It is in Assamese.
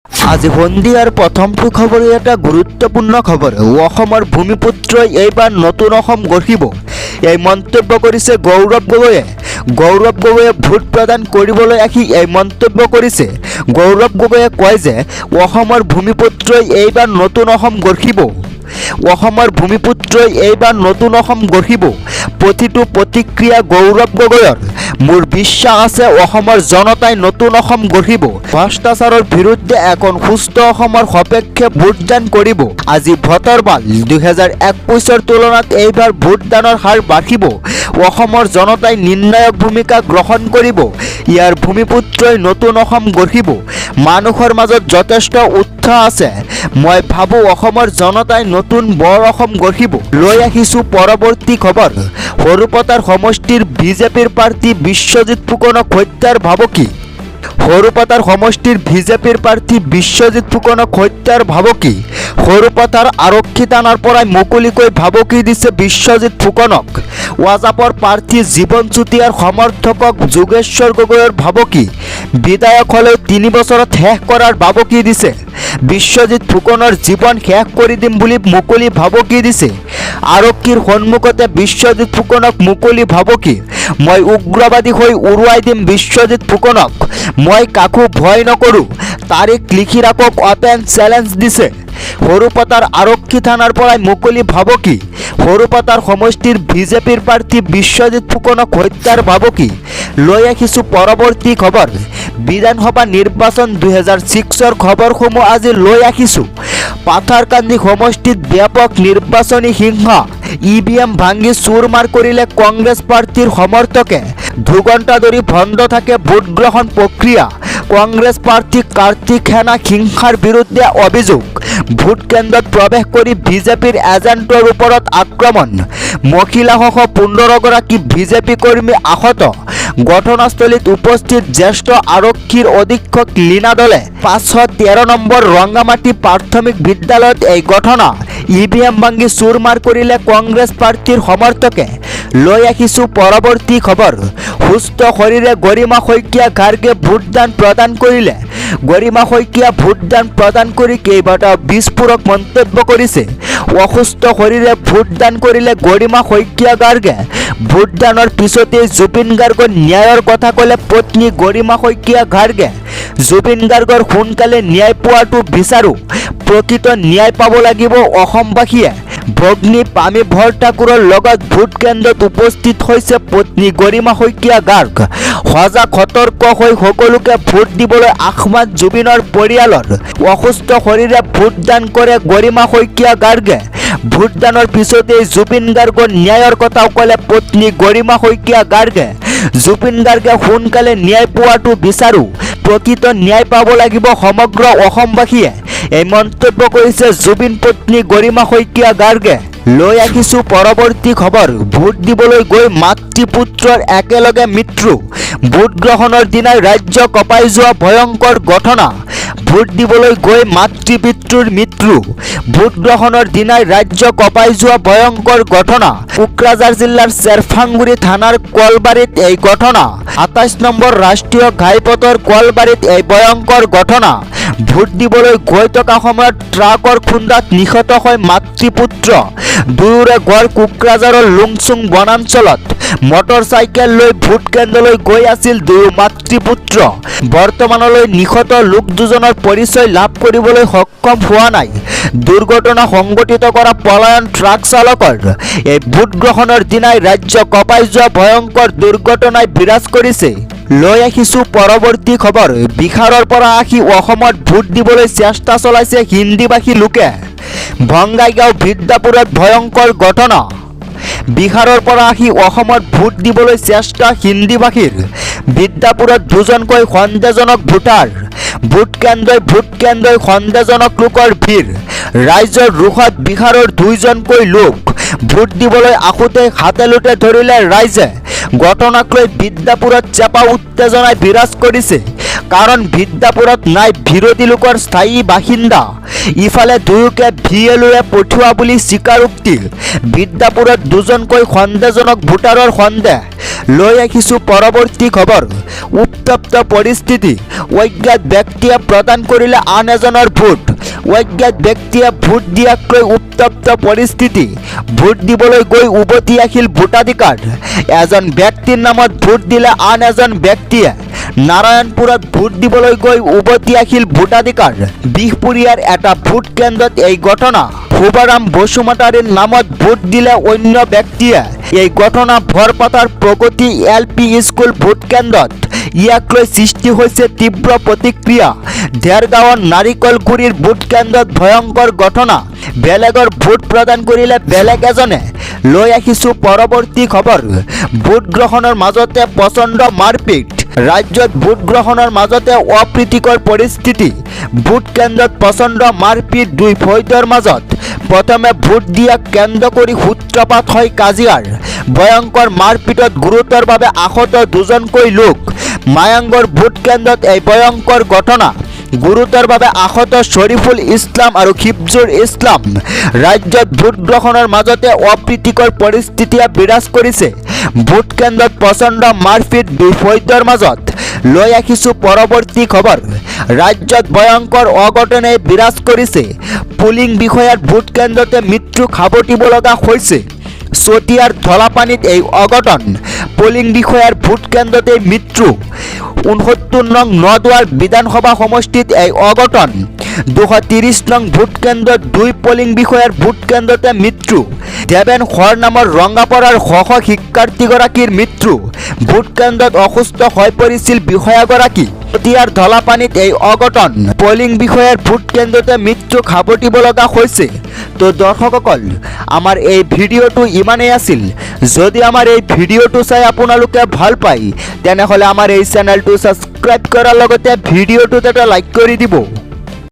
আজি সন্ধিয়াৰ প্ৰথমটো খবৰ এটা গুৰুত্বপূৰ্ণ খবৰ। অসমৰ ভূমিপুত্ৰই এইবাৰ নতুন অসম গঢ়িব, এই মন্তব্য কৰিছে গৌৰৱ গগৈয়ে। গৌৰৱ গগৈয়ে ভোট প্ৰদান কৰিবলৈ আহি এই মন্তব্য কৰিছে। গৌৰৱ গগৈয়ে কয় যে অসমৰ ভূমিপুত্ৰই এইবাৰ নতুন অসম গঢ়িব। অসমৰ ভূমিপুত্ৰই এইবাৰ নতুন অসম গঢ়িব। প্ৰতিটো প্ৰতিক্ৰিয়া গৌৰৱ গগৈৰ। মোৰ বিশ্বাস আছে অসমৰ জনতাই নতুন অসম গঢ়িব। ভ্ৰষ্টাচাৰৰ বিৰুদ্ধে এখন সুস্থ অসমৰ সপক্ষে ভোটদান কৰিব। আজি ভোটৰ বাল 2021 তুলনাত এইবাৰ ভোটদানৰ হাৰ বাঢ়িব। অসমৰ জনতাই নিৰ্ণায়ক ভূমিকা গ্ৰহণ কৰিব। ইয়াৰ ভূমিপুত্ৰই নতুন অসম গঢ়িব। মানুহৰ মাজত যথেষ্ট উৎসাহ আছে। মই ভাবোঁ অসমৰ জনতাই নতুন বৰ অসম গঢ়িব। লৈ আহিছোঁ পৰৱৰ্তী খবৰ। সৰুপথাৰ সমষ্টিৰ বিজেপিৰ প্ৰাৰ্থী বিশ্বজিৎ ফুকনক হত্যাৰ ভাবুকি। সৰুপথাৰ সমষ্টিৰ বিজেপিৰ প্ৰাৰ্থী বিশ্বজিৎ ফুকনক হত্যাৰ ভাবুকি। সৰুপথাৰ আৰক্ষী থানাৰ পৰাই মুকলিকৈ ভাবুকি দিছে বিশ্বজিৎ ফুকনক। ৱাজাপৰ প্ৰাৰ্থী জীৱন চুতীয়াৰ সমৰ্থকক যোগেশ্বৰ গগৈৰ ভাবুকি। বিধায়ক হ'লেও 3 বছৰত শেষ কৰাৰ ভাবুকি দিছে। বিশ্বজিৎ ফুকনৰ জীৱন শেষ কৰি দিম বুলি মুকলি ভাবুকি দিছে। আৰক্ষীৰ সন্মুখতে বিশ্বজিৎ ফুকনক মুকলি ভাবুকি। মই উগ্ৰবাদী হৈ উৰুৱাই দিম বিশ্বজিৎ ফুকনক। মই কাকো ভয় নকৰোঁ। তাৰিখ লিখি ৰাখক অপেন চেলেঞ্জ দিছে। সৰুপথাৰ আৰক্ষী থানাৰ পৰাই মুকলি ভাবুকি। সৰুপথাৰ সমষ্টিৰ বিজেপিৰ প্ৰাৰ্থী বিশ্বজিৎ ফুকনক হত্যাৰ ভাবুকি। লৈ আহিছোঁ পৰৱৰ্তী খবৰ। বিধানসভা নিৰ্বাচন 2006ৰ খবৰসমূহ আজি লৈ আহিছোঁ। পাথাৰকান্দি সমষ্টিত ব্যাপক নিৰ্বাচনী হিংসা। EVM ভাঙি চুৰমাৰ কৰিলে কংগ্ৰেছ প্ৰাৰ্থীৰ সমৰ্থকে। 2 ঘণ্টা ধৰি বন্ধ থাকে ভোট গ্ৰহণ প্ৰক্ৰিয়া। কংগ্ৰেছ প্ৰাৰ্থী কাৰ্তিক সেনা হিংসাৰ বিৰুদ্ধে অভিযোগ। ভোট কেন্দ্ৰত প্ৰৱেশ কৰি বিজেপিৰ এজেণ্টৰ ওপৰত আক্ৰমণ। মহিলাসহ 15 গৰাকী বিজেপি কৰ্মী আহত। ঘটনাস্থলীত উপস্থিত জ্যেষ্ঠ আৰক্ষীৰ অধীক্ষক লীনা দলে। 513 নম্বৰ ৰংগামাটি প্ৰাথমিক বিদ্যালয়ত এই ঘটনা। EVM ভাঙি চুৰমাৰ কৰিলে কংগ্ৰেছ প্ৰাৰ্থীৰ সমৰ্থকে। লৈ আহিছোঁ পৰৱৰ্তী খবৰ। সুস্থ শৰীৰে গৰিমা শইকীয়া গাৰ্গে ভোটদান প্ৰদান কৰিলে। গৰিমা শইকীয়া ভোটদান প্ৰদান কৰি কেইবাটাও বিস্ফোৰক মন্তব্য কৰিছে। অসুস্থ শৰীৰে ভোটদান কৰিলে গৰিমা শইকীয়া গাৰ্গে। ভোটদানৰ পিছতেই জুবিন গাৰ্গৰ ন্যায়ৰ কথা ক'লে পত্নী গৰিমা শইকীয়া গাৰ্গে। জুবিন গাৰ্গৰ সোনকালে ন্যায় পোৱাটো বিচাৰোঁ। প্ৰকৃত ন্যায় পাব লাগিব অসমবাসীয়ে। ভগ্নী পামী ভৰঠাকুৰৰ লগত ভোট কেন্দ্ৰত উপস্থিত হৈছে পত্নী গৰিমা শইকীয়া গাৰ্গ। সজাগ সতৰ্ক হৈ সকলোকে ভোট দিবলৈ আহ্বান জুবিনৰ পৰিয়ালৰ। অসুস্থ শৰীৰে ভোটদান কৰে গৰিমা শইকীয়া গাৰ্গে। ভোটদানৰ পিছতেই জুবিন গাৰ্গৰ ন্যায়ৰ কথাও ক'লে পত্নী গৰিমা শইকীয়া গাৰ্গে। জুবিন গাৰ্গে সোনকালে ন্যায় পোৱাটো বিচাৰোঁ। প্ৰকৃত ন্যায় পাব লাগিব সমগ্ৰ অসমবাসীয়ে। এই মন্তব্য কৰিছে জুবিন পত্নী গৰিমা শইকীয়া গাৰ্গে। লৈ আহিছোঁ পৰৱৰ্তী খবৰ। ভোট দিবলৈ গৈ মাতৃপুত্ৰৰ একেলগে মৃত্যু। ভোট গ্ৰহণৰ দিনাই ৰাজ্য কঁপাই যোৱা ভয়ংকৰ ঘটনা। ভোট দিবলৈ গৈ মাতৃপিতৃৰ মৃত্যু। ভোট গ্ৰহণৰ দিনাই ৰাজ্য কঁপাই যোৱা ভয়ংকৰ ঘটনা। কোকৰাঝাৰ জিলাৰ চেৰফাংগুৰি থানাৰ কলবাৰীত এই ঘটনা। 28 নম্বৰ ৰাষ্ট্ৰীয় ঘাইপথৰ কলবাৰীত এই ভয়ংকৰ ঘটনা। ভোট দিবলৈ গৈ থকা সময়ত ট্ৰাকৰ খুন্দাত নিহত হয় মাতৃপুত্ৰ। দুয়োৰে ঘৰ কোকৰাঝাৰৰ লুংচুং বনাঞ্চলত। মটৰচাইকেল লৈ ভোট কেন্দ্ৰলৈ গৈ আছিল দুয়ো মাতৃপুত্ৰ। বৰ্তমানলৈ নিহত লোক দুজনৰ পৰিচয় লাভ কৰিবলৈ সক্ষম হোৱা নাই। দুৰ্ঘটনা সংঘটিত কৰা পলায়ন ট্ৰাক চালকৰ। এই ভোট গ্ৰহণৰ দিনাই ৰাজ্য কঁপাই যোৱা ভয়ংকৰ দুৰ্ঘটনাই বিৰাজ কৰিছে। লৈ আহিছোঁ পৰৱৰ্তী খবৰ। বিহাৰৰ পৰা আহি অসমত ভোট দিবলৈ চেষ্টা চলাইছে হিন্দীভাষী লোকে। বঙাইগাঁও বিদ্যাপুৰত ভয়ংকৰ ঘটনা। বিহাৰৰ পৰা আহি অসমত ভোট দিবলৈ চেষ্টা হিন্দীভাষীৰ। বিদ্যাপুৰত 2জনকৈ সন্দেহজনক ভোটাৰ। ভোট কেন্দ্ৰই সন্দেহজনক লোকৰ ভিৰ। ৰাইজৰ ৰোষত বিহাৰৰ 2জনকৈ লোক। ভোট দিবলৈ আহোঁতে হাতেলোটে ধৰিলে ৰাইজে। ঘটনাক লৈ বিদ্যাপুৰত চেপা উত্তেজনাই বিৰাজ কৰিছে। কাৰণ বিদ্যাপুৰত নাই বিৰোধী লোকৰ স্থায়ী বাসিন্দা। ইফালে দুয়োকে VLOৱে পঠোৱা বুলি স্বীকাৰোক্তি। বিদ্যাপুৰত দুজনকৈ সন্দেহজনক ভোটাৰৰ সন্দেহ। লৈ আহিছোঁ পৰৱৰ্তী খবৰ। উত্তপ্ত পৰিস্থিতি। অজ্ঞাত ব্যক্তিয়ে প্ৰদান কৰিলে আন এজনৰ ভোট। অজ্ঞাত ব্যক্তিয়ে ভোট দিয়াক লৈ উত্তপ্ত পৰিস্থিতি। ভোট দিবলৈ গৈ উভতি আহিল ভোটাধিকাৰ। এজন ব্যক্তিৰ নামত ভোট দিলে আন এজন ব্যক্তিয়ে। নাৰায়ণপুৰত ভোট দিবলৈ গৈ উভতি আহিল ভোটাধিকাৰ। বিহপুৰীয়াৰ এটা ভোট কেন্দ্ৰত এই ঘটনা। শুভাৰাম বসুমতাৰীৰ নামত ভোট দিলে অন্য ব্যক্তিয়ে। এই ঘটনা বৰপেটাৰ প্ৰগতি LP স্কুল ভোট কেন্দ্ৰত। ইয়াক লৈ সৃষ্টি হৈছে তীব্ৰ প্ৰতিক্ৰিয়া। দেৰগাঁৱৰ নাৰিকলগুৰিৰ ভোট কেন্দ্ৰত ভয়ংকৰ ঘটনা। বেলেগৰ ভোট প্ৰদান কৰিলে বেলেগ এজনে। লৈ আহিছোঁ পৰৱৰ্তী খবৰ। ভোট গ্ৰহণৰ মাজতে প্ৰচণ্ড মাৰপিট। ৰাজ্যত ভোট গ্ৰহণৰ মাজতে অপ্ৰীতিকৰ পৰিস্থিতি। ভোট কেন্দ্ৰত প্ৰচণ্ড মাৰপিট দুই ফৈদৰ মাজত। প্ৰথমে ভোট দিয়াক কেন্দ্ৰ কৰি সূত্ৰপাত হয় কাজিয়াৰ। ভয়ংকৰ মাৰপিটত গুৰুতৰভাৱে আহত দুজনকৈ লোক। মায়াঙ্গৰ ভোট কেন্দ্ৰত এই ভয়ংকৰ ঘটনা। গুৰুতৰভাৱে আহত শৰীফুল ইছলাম আৰু হিফজুল ইছলাম। ৰাজ্যত ভোট গ্ৰহণৰ মাজতে অপ্ৰীতিকৰ পৰিস্থিতিয়ে বিৰাজ কৰিছে। ভোট কেন্দ্ৰত প্ৰচণ্ড মাৰপিট দুই ফৈদৰ মাজত। লৈ আহিছোঁ পৰৱৰ্তী খবৰ। ৰাজ্যত ভয়ংকৰ অঘটনে বিৰাজ কৰিছে। পুলিং বিষয়াৰ ভোট কেন্দ্ৰতে মৃত্যু সাৱটিব লগা হৈছে। চতিয়াৰ ধলাপানীত এই অঘটন। পুলিং বিষয়াৰ ভোট কেন্দ্ৰতে মৃত্যু। 69 নং নদুৱাৰ বিধানসভা সমষ্টিত এই অঘটন। 230 নং ভোট কেন্দ্ৰত দুই পুলিং বিষয়াৰ ভোট কেন্দ্ৰতে মৃত্যু। দেৱেন খৰ নামৰ ৰঙাপাৰাৰ শিক্ষাৰ্থীগৰাকীৰ মৃত্যু। ভোট কেন্দ্ৰত অসুস্থ হৈ পৰিছিল বিষয়াগৰাকী। চতিয়াৰ ধলাপানীত এই অঘটন। পুলিং বিষয়াৰ ভোট কেন্দ্ৰতে মৃত্যু সাৱটিব লগা হৈছে। তো দৰ্শকসকল, আমাৰ এই ভিডিঅ'টো ইমানেই আছিল। যদি আমাৰ এই ভিডিঅ'টো চাই আপোনালোকে ভাল পায় তেনেহ'লে আমাৰ এই চেনেলটো ছাবস্ক্ৰাইব কৰাৰ লগতে ভিডিঅ'টোত এটা লাইক কৰি দিব।